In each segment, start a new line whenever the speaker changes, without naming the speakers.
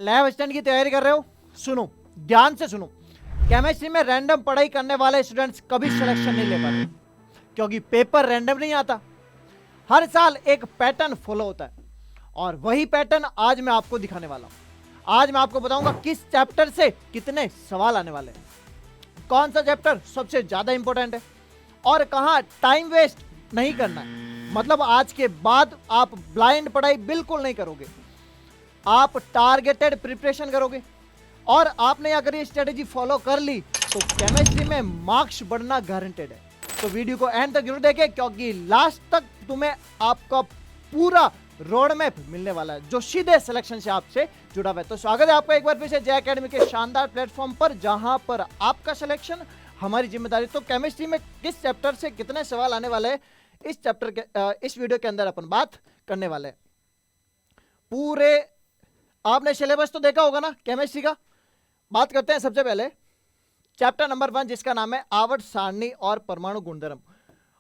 Lab assistant की तैयारी कर रहे हो, सुनो, ध्यान से सुनो। केमिस्ट्री में रैंडम पढ़ाई करने वाले स्टूडेंट्स कभी सिलेक्शन नहीं ले पाते, क्योंकि पेपर रैंडम नहीं आता। हर साल एक पैटर्न फॉलो होता है, और वही पैटर्न आज मैं आपको दिखाने वाला हूं। आज मैं आपको बताऊंगा किस चैप्टर से कितने सवाल आने वाले हैं, कौन सा चैप्टर सबसे ज्यादा इंपॉर्टेंट है, और कहां टाइम वेस्ट नहीं करना है। मतलब आज के बाद आप ब्लाइंड पढ़ाई बिल्कुल नहीं करोगे, आप टारगेटेड प्रिपरेशन करोगे। और आपने अगर ये स्ट्रेटेजी फॉलो कर ली तो केमिस्ट्री में मार्क्स बढ़ना गारंटेड है। तो वीडियो को एंड तक जरूर देखें, क्योंकि लास्ट तक तुम्हें आपका पूरा रोड मैप मिलने वाला है जो सीधे सिलेक्शन से आपसे जुड़ा हुआ है। तो स्वागत है आपका एक बार फिर से जय एकेडमी के शानदार प्लेटफॉर्म पर, जहां पर आपका सिलेक्शन हमारी जिम्मेदारी। तो केमिस्ट्री में किस चैप्टर से कितने सवाल आने वाले हैं, इस चैप्टर के इस वीडियो के अंदर अपन बात करने वाले हैं। पूरे आपने सिलेबस तो देखा होगा ना केमिस्ट्री का। बात करते हैं सबसे पहले चैप्टर नंबर 1, जिसका नाम है आवर्त सारणी और परमाणु गुणधर्म।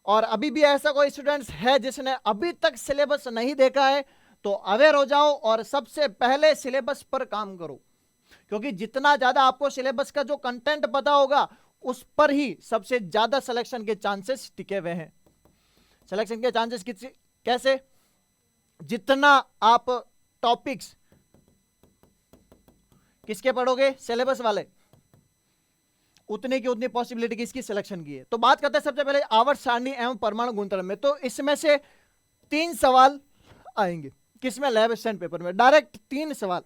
और अभी भी ऐसा कोई स्टूडेंट्स है जिसने अभी तक सिलेबस नहीं देखा है तो अवेयर हो जाओ और सबसे पहले सिलेबस पर काम करो, क्योंकि जितना ज्यादा आपको सिलेबस का जो कंटेंट पता होगा उस पर ही सबसे ज्यादा सिलेक्शन के चांसेस टिके हुए हैं। सिलेक्शन के चांसेस कैसे? जितना आप टॉपिक्स किसके पढ़ोगे, सिलेबस वाले, उतने की उतनी पॉसिबिलिटी किसकी सिलेक्शन की है। तो बात करते हैं सबसे पहले आवर्त सारणी एवं परमाणु गुणधर्म में। तो इसमें से 3 सवाल आएंगे, किसमें, लैब असिस्टेंट पेपर में डायरेक्ट 3 सवाल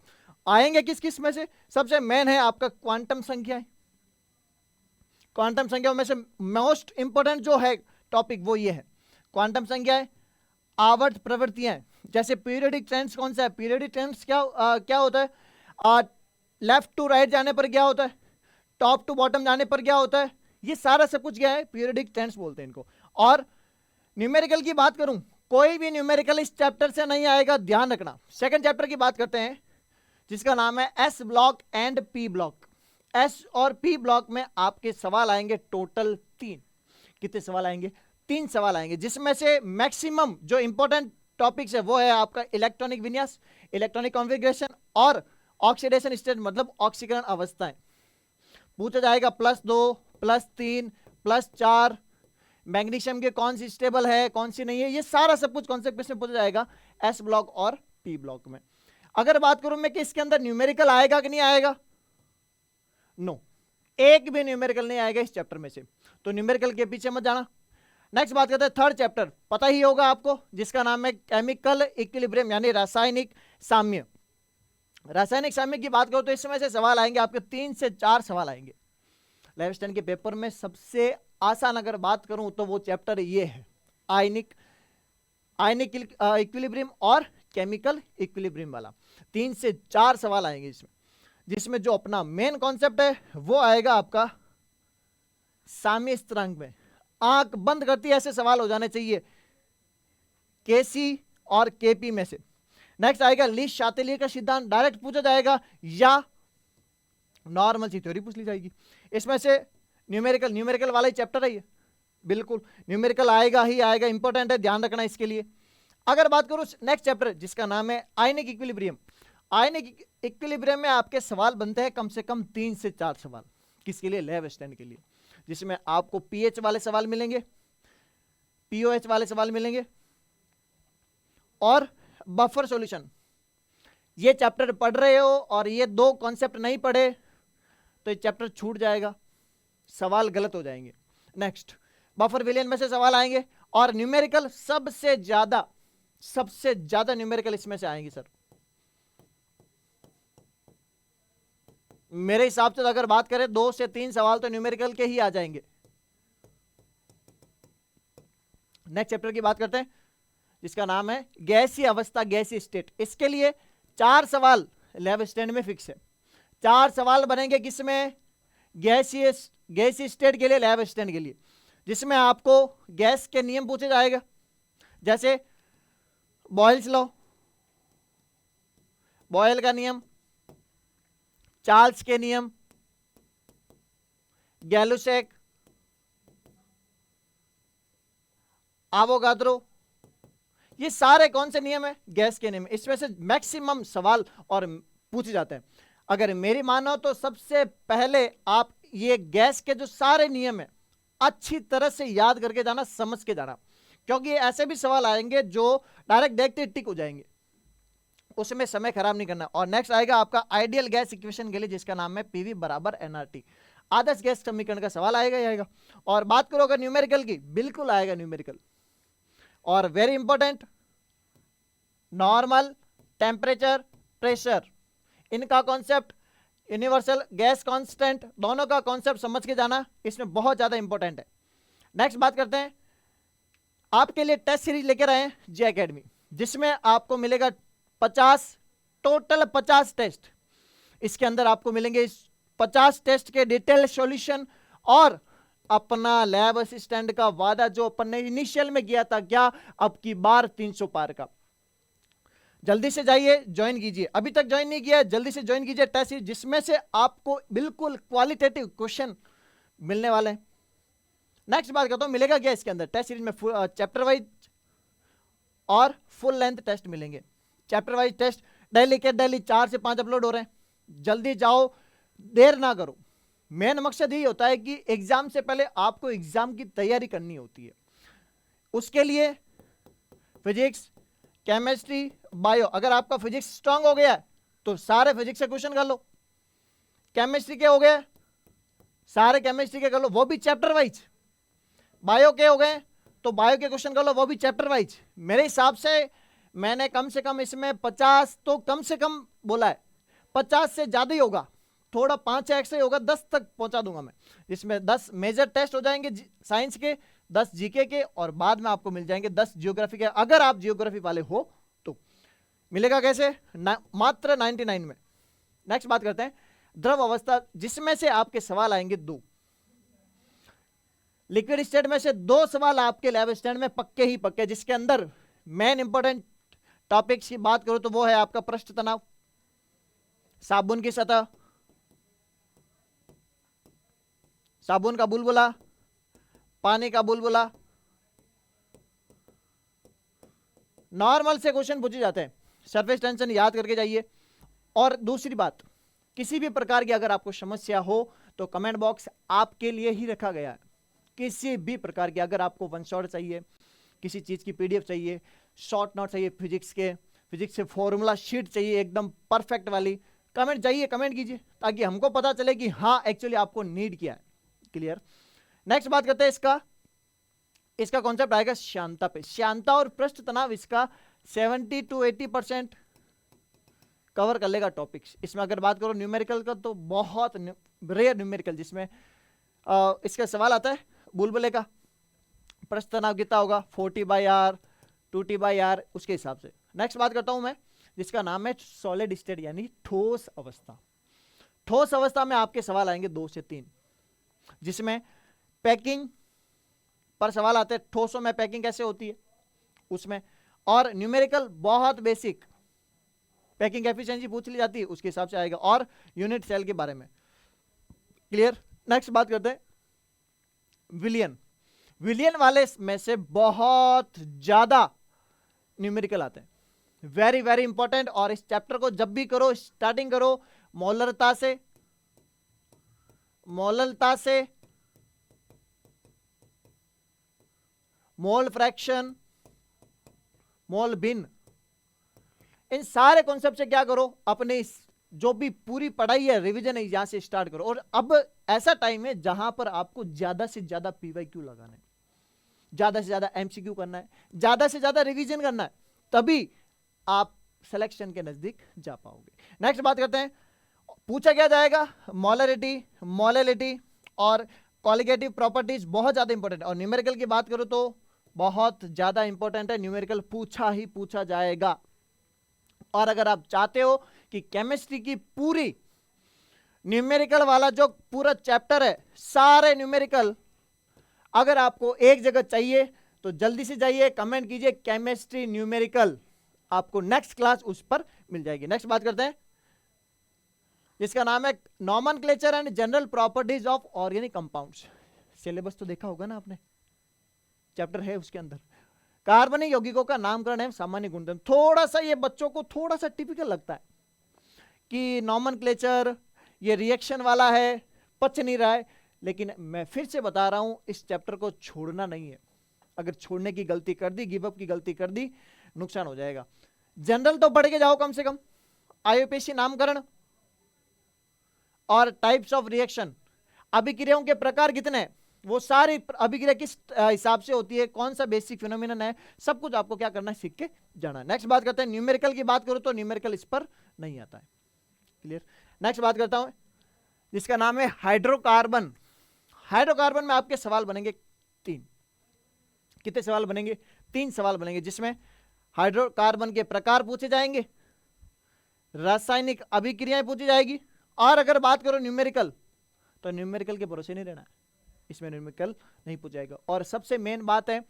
आएंगे। किस में से? सबसे मेन है आपका क्वांटम संख्या। क्वांटम संख्या में से मोस्ट इंपोर्टेंट जो है टॉपिक वो ये है, क्वांटम संख्या है। आवर्त प्रवृत्तियां, जैसे पीरियोडिक ट्रेंड्स कौन सा है, पीरियोडिक ट्रेंड्स क्या होता है, लेफ्ट टू राइट जाने पर क्या होता है, टॉप टू बॉटम जाने पर क्या होता है, ये सारा सब कुछ क्या है, पीरियोडिक ट्रेंड्स बोलते हैं इनको। और न्यूमेरिकल की बात करूं, कोई भी न्यूमेरिकल इस चैप्टर से नहीं आएगा, ध्यान रखना। सेकंड चैप्टर की बात करते हैं, जिसका नाम है S block and P block. S और पी ब्लॉक में आपके सवाल आएंगे टोटल 3। कितने सवाल आएंगे? 3 सवाल आएंगे, जिसमें से मैक्सिमम जो इंपॉर्टेंट टॉपिक्स है वो है आपका इलेक्ट्रॉनिक विन्यास, इलेक्ट्रॉनिक कॉन्फ़िगरेशन और ऑक्सीडेशन स्टेट, मतलब ऑक्सीकरण अवस्थाएं। पूछा जाएगा +2, +3, +4, मैग्नीशियम के कौन सी स्टेबल है कौन सी नहीं है, ये सारा सब कुछ कॉन्सेप्ट में पूछा जाएगा एस ब्लॉक और पी ब्लॉक में। अगर बात करूं मैं कि इसके अंदर न्यूमेरिकल आएगा कि नहीं आएगा, नो, एक भी न्यूमेरिकल नहीं आएगा इस चैप्टर में से, तो न्यूमेरिकल के पीछे मत जाना। नेक्स्ट बात करते हैं थर्ड चैप्टर, पता ही होगा आपको, जिसका नाम है केमिकल इक्विलिब्रियम, यानी रासायनिक साम्य। रासायनिक साम्य की बात करो तो इसमें से सवाल आएंगे आपके 3 से 4 सवाल आएंगे। लैब असिस्टेंट के पेपर में सबसे आसान अगर बात करूं तो वो चैप्टर ये है, आयनिक इक्विलिब्रियम और केमिकल इक्विलिब्रियम वाला। 3 से 4 सवाल आएंगे इसमें, जिसमें जो अपना मेन कॉन्सेप्ट है वो आएगा आपका साम्य स्थिरांक में। आंख बंद करती ऐसे सवाल हो जाने चाहिए केसी और केपी में से। नेक्स्ट आएगा लीस्ट शातिलियर का सिद्धांत, डायरेक्ट पूछा जाएगा या नॉर्मल सी थ्योरी पूछ ली जाएगी। इसमें से न्यूमेरिकल वाला ही चैप्टर है ये, बिल्कुल न्यूमेरिकल आएगा ही आएगा, इंपॉर्टेंट है, ध्यान रखना इसके लिए। अगर बात करूं नेक्स्ट चैप्टर, जिसका नाम है आयनिक इक्विलिब्रियम। आयनिक इक्विलिब्रियम में आपके सवाल बनते हैं कम से कम 3 से 4 सवाल, किसके लिए, लैब असिस्टेंट के लिए, जिसमें आपको पीएच वाले सवाल मिलेंगे, पीओएच वाले सवाल मिलेंगे और बफर सॉल्यूशन। ये चैप्टर पढ़ रहे हो और ये 2 कॉन्सेप्ट नहीं पढ़े तो ये चैप्टर छूट जाएगा, सवाल गलत हो जाएंगे। नेक्स्ट बफर विलियन में से सवाल आएंगे, और न्यूमेरिकल सबसे ज्यादा न्यूमेरिकल इसमें से आएंगे सर। मेरे हिसाब से अगर बात करें 2 से 3 सवाल तो न्यूमेरिकल के ही आ जाएंगे। नेक्स्ट चैप्टर की बात करते हैं, जिसका नाम है गैसीय अवस्था, गैसीय स्टेट। इसके लिए 4 सवाल लैब असिस्टेंट में फिक्स है। 4 सवाल बनेंगे किसमें, गैसीय स्टेट के लिए, लैब असिस्टेंट के लिए, जिसमें आपको गैस के नियम पूछे जाएगा, जैसे बॉयल्स लॉ, बॉयल का नियम, चार्ल्स के नियम, गैलुसेक, आवोगाद्रो, ये सारे कौन से नियम है, गैस के नियम। इसमें से मैक्सिमम सवाल और पूछे जाते हैं। अगर मेरी मानो तो सबसे पहले आप ये गैस के जो सारे नियम है अच्छी तरह से याद करके जाना, समझ के जाना, क्योंकि ऐसे भी सवाल आएंगे जो डायरेक्ट देखते टिक हो जाएंगे, उसमें समय खराब नहीं करना। और नेक्स्ट आएगा आपका आइडियल गैस इक्वेशन के लिए, जिसका नाम है पीवी बराबर एनआरटी। आदर्श गैस समीकरण का सवाल आएगा ही आएगा। और बात करो अगर न्यूमेरिकल की, बिल्कुल आएगा न्यूमेरिकल। और very important, normal, temperature, pressure, इनका कॉन्सेप्ट, यूनिवर्सल गैस कांस्टेंट, दोनों का कॉन्सेप्ट समझ के जाना, इसमें बहुत ज्यादा इंपॉर्टेंट है। नेक्स्ट बात करते हैं, आपके लिए टेस्ट सीरीज लेकर आए हैं जे एकेडमी, जिसमें आपको मिलेगा 50, टोटल 50 टेस्ट। इसके अंदर आपको मिलेंगे 50 टेस्ट के डिटेल सॉल्यूशन और अपना लैब असिस्टेंट का वादा जो अपन ने इनिशियल में किया था, क्या अब की बार 300 पार का। जल्दी से जाइए ज्वाइन कीजिए, अभी तक ज्वाइन नहीं किया है जल्दी से ज्वाइन कीजिए टेस्ट सीरीज, जिसमें से आपको बिल्कुल क्वालिटेटिव क्वेश्चन मिलने वाले हैं। नेक्स्ट बात करता हूं, मिलेगा क्या इसके अंदर टेस्ट सीरीज में, चैप्टर वाइज और फुल लेंथ टेस्ट मिलेंगे। चैप्टर वाइज टेस्ट डेली के डेली 4 से 5 अपलोड हो रहे हैं। जल्दी जाओ, देर ना करो। मेन मकसद यही होता है कि एग्जाम से पहले आपको एग्जाम की तैयारी करनी होती है। उसके लिए फिजिक्स, केमिस्ट्री, बायो, अगर आपका फिजिक्स स्ट्रांग हो गया तो सारे फिजिक्स से क्वेश्चन कर लो। केमिस्ट्री के हो गए, सारे केमिस्ट्री के कर लो, वो भी चैप्टर वाइज। बायो के हो गए तो बायो के क्वेश्चन कर लो, वो भी चैप्टर वाइज। मेरे हिसाब से मैंने कम से कम इसमें 50 तो कम से कम बोला है, 50 से ज्यादा ही होगा, थोड़ा 5 एक्स्ट्रा ही होगा, 10 तक पहुंचा दूंगा मैं। जिसमें 10 मेजर टेस्ट हो जाएंगे साइंस के, 10 जीके के, और बाद में आपको मिल जाएंगे 10 जियोग्राफी के। अगर आप जियोग्राफी वाले हो तो मिलेगा कैसे, मात्र 99 में। नेक्स्ट बात करते हैं द्रव अवस्था, जिसमें से आपके सवाल आएंगे 2। लिक्विड स्टेट में से 2 सवाल आपके लैब स्टैंड में पक्के ही पक्के, जिसके अंदर मेन इंपॉर्टेंट टॉपिक्स की बात करूं तो वो है आपका पृष्ठ तनाव, साबुन की सतह, साबुन का बुलबुला, पानी का बुलबुला, नॉर्मल से क्वेश्चन पूछे जाते हैं। सरफेस टेंशन याद करके जाइए। और दूसरी बात, किसी भी प्रकार की अगर आपको समस्या हो तो कमेंट बॉक्स आपके लिए ही रखा गया है। किसी भी प्रकार की, अगर आपको वन शॉट चाहिए, किसी चीज की पीडीएफ चाहिए, शॉर्ट नोट चाहिए फिजिक्स के, फिजिक्स से फॉर्मूला शीट चाहिए एकदम परफेक्ट वाली, कमेंट जाइए, कमेंट कीजिए, ताकि हमको पता चले कि हाँ एक्चुअली आपको नीड किया है। क्लियर। नेक्स्ट बात करते हैं इसका कॉन्सेप्ट आएगा श्यानता पे। श्यानता और पृष्ठ तनाव इसका 70 to 80% कवर कर लेगा टॉपिक्स। इसमें अगर बात करो न्यूमेरिकल का तो बहुत रेयर न्यूमेरिकल, जिसमें इसका सवाल आता है बुलबुले का पृष्ठ तनाव कितना होगा, 40/R, 2T/R, उसके हिसाब से। नेक्स्ट बात करता हूं मैं, जिसका नाम है सॉलिड स्टेट यानी ठोस अवस्था। ठोस अवस्था में आपके सवाल आएंगे 2 से 3, जिसमें पैकिंग पर सवाल आते हैं, ठोसों में पैकिंग कैसे होती है उसमें, और न्यूमेरिकल बहुत बेसिक पैकिंग एफिशिएंसी पूछ ली जाती है, उसके हिसाब से आएगा, और यूनिट सेल के बारे में। क्लियर। नेक्स्ट बात करते हैं विलियन। विलियन वाले में से बहुत ज्यादा न्यूमेरिकल आते हैं, वेरी वेरी इंपॉर्टेंट। और इस चैप्टर को जब भी करो, स्टार्टिंग करो मोलरता से, मोललता से, मोल फ्रैक्शन, मोल बिन, इन सारे कॉन्सेप्ट से क्या करो, अपने जो भी पूरी पढ़ाई है रिवीजन है यहां से स्टार्ट करो। और अब ऐसा टाइम है जहां पर आपको ज्यादा से ज्यादा पीवाईक्यू लगाना है, ज्यादा से ज्यादा एमसीक्यू करना है, ज्यादा से ज्यादा रिवीजन करना है, तभी आप सिलेक्शन के नजदीक जा पाओगे। नेक्स्ट बात करते हैं, पूछा क्या जाएगा मोलरिटी, मोलैलिटी और कॉलिगेटिव प्रॉपर्टीज, बहुत ज्यादा इंपॉर्टेंट है। और न्यूमेरिकल की बात करो तो बहुत ज्यादा इंपॉर्टेंट है, न्यूमेरिकल पूछा ही पूछा जाएगा। और अगर आप चाहते हो कि केमिस्ट्री की पूरी न्यूमेरिकल वाला जो पूरा चैप्टर है, सारे न्यूमेरिकल अगर आपको एक जगह चाहिए तो जल्दी से जाइए, कमेंट कीजिए केमिस्ट्री न्यूमेरिकल, आपको नेक्स्ट क्लास उस पर मिल जाएगी। नेक्स्ट बात करते हैं, इसका नाम है nomenclature and general properties of organic compounds. Syllabus तो देखा होगा ना आपने, चैप्टर है उसके अंदर कार्बनिक यौगिकों का नामकरण है सामान्य गुणधर्म। थोड़ा सा ये बच्चों को थोड़ा सा टिपिकल लगता है कि नॉमेनक्लेचर ये रिएक्शन वाला है, पच नहीं रहा है, लेकिन मैं फिर से बता रहा हूं इस चैप्टर को छोड़ना नहीं है। अगर छोड़ने की गलती कर दी, गिव अप की गलती कर दी, नुकसान हो जाएगा। जनरल तो पढ़ के जाओ कम से कम, आईयूपीएसी नामकरण और टाइप्स ऑफ रिएक्शन, अभिक्रियाओं के प्रकार कितने हैं, वो सारी अभिक्रिया किस हिसाब से होती है, कौन सा बेसिक फिनोमिनन है, सब कुछ आपको क्या करना है, सीख के जाना है। नेक्स्ट बात करते हैं न्यूमेरिकल की। बात करो तो न्यूमेरिकल इस पर नहीं आता है। क्लियर। नेक्स्ट बात करता हूं जिसका नाम है हाइड्रोकार्बन। हाइड्रोकार्बन में आपके सवाल बनेंगे 3। कितने सवाल बनेंगे? 3 सवाल बनेंगे, जिसमें हाइड्रोकार्बन के प्रकार पूछे जाएंगे, रासायनिक अभिक्रियाएं पूछी जाएगी, और अगर बात करो न्यूमेरिकल तो न्यूमेरिकल के भरोसे नहीं रहना है, इसमें न्यूमेरिकल नहीं पूछा जाएगा। और सबसे मेन बात है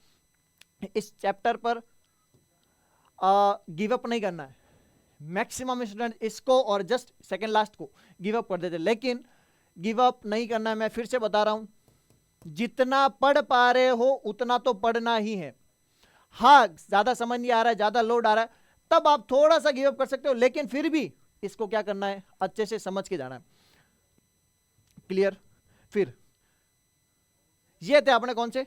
इस चैप्टर पर गिव अप नहीं करना है। मैक्सिमम स्टूडेंट इसको और जस्ट सेकंड लास्ट को गिव अप कर देते, लेकिन गिव अप नहीं करना है। मैं फिर से बता रहा हूं, जितना पढ़ पा रहे हो उतना तो पढ़ना ही है। हाँ, ज्यादा समझ नहीं आ रहा है, ज्यादा लोड आ रहा है, तब आप थोड़ा सा गिव अप कर सकते हो, लेकिन फिर भी इसको क्या करना है, अच्छे से समझ के जाना है। क्लियर। फिर ये थे अपने कौन से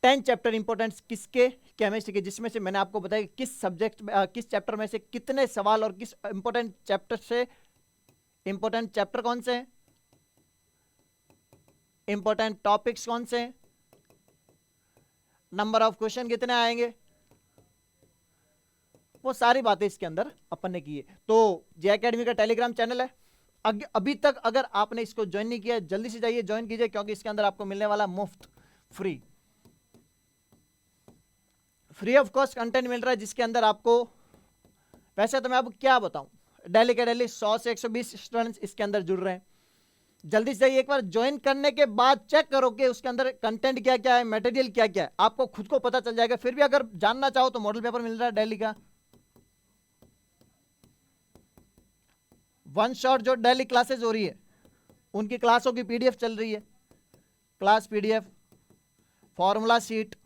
10 चैप्टर इंपॉर्टेंस किसके, केमिस्ट्री के, जिसमें से मैंने आपको बताया कि किस सब्जेक्ट में किस चैप्टर में से कितने सवाल और किस इंपॉर्टेंट चैप्टर से, इंपॉर्टेंट चैप्टर कौन से हैं, इंपॉर्टेंट टॉपिक्स कौन से हैं, नंबर ऑफ क्वेश्चन कितने आएंगे, वो सारी बातें इसके अंदर अपन ने की है। तो जे एकेडमी का टेलीग्राम चैनल है, अभी तक अगर आपने इसको ज्वाइन नहीं किया, जल्दी से जाइए ज्वाइन कीजिए, क्योंकि इसके अंदर आपको मिलने वाला मुफ्त फ्री ऑफ कॉस्ट कंटेंट मिल रहा है, जिसके अंदर आपको, वैसे तो मैं अब क्या बताऊं, डेली के डेली 100 से 120 स्टूडेंट्स इसके अंदर जुड़ रहे हैं। जल्दी से एक बार ज्वाइन करने के बाद चेक करो कि उसके अंदर कंटेंट क्या क्या है, मटेरियल क्या क्या है, आपको खुद को पता चल जाएगा। फिर भी अगर जानना चाहो तो मॉडल पेपर मिल रहा है डेली का, वन शॉट जो डेली क्लासेस हो रही है उनकी क्लासों की पीडीएफ चल रही है, क्लास पीडीएफ, फॉर्मूला शीट,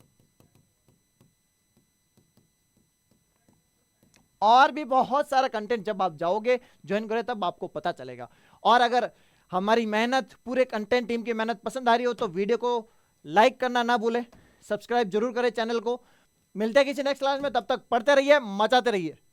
और भी बहुत सारा कंटेंट जब आप जाओगे ज्वाइन करें तब आपको पता चलेगा। और अगर हमारी मेहनत, पूरे कंटेंट टीम की मेहनत पसंद आ रही हो तो वीडियो को लाइक करना ना भूलें, सब्सक्राइब जरूर करें चैनल को। मिलते हैं किसी नेक्स्ट क्लास में, तब तक पढ़ते रहिए, मचाते रहिए।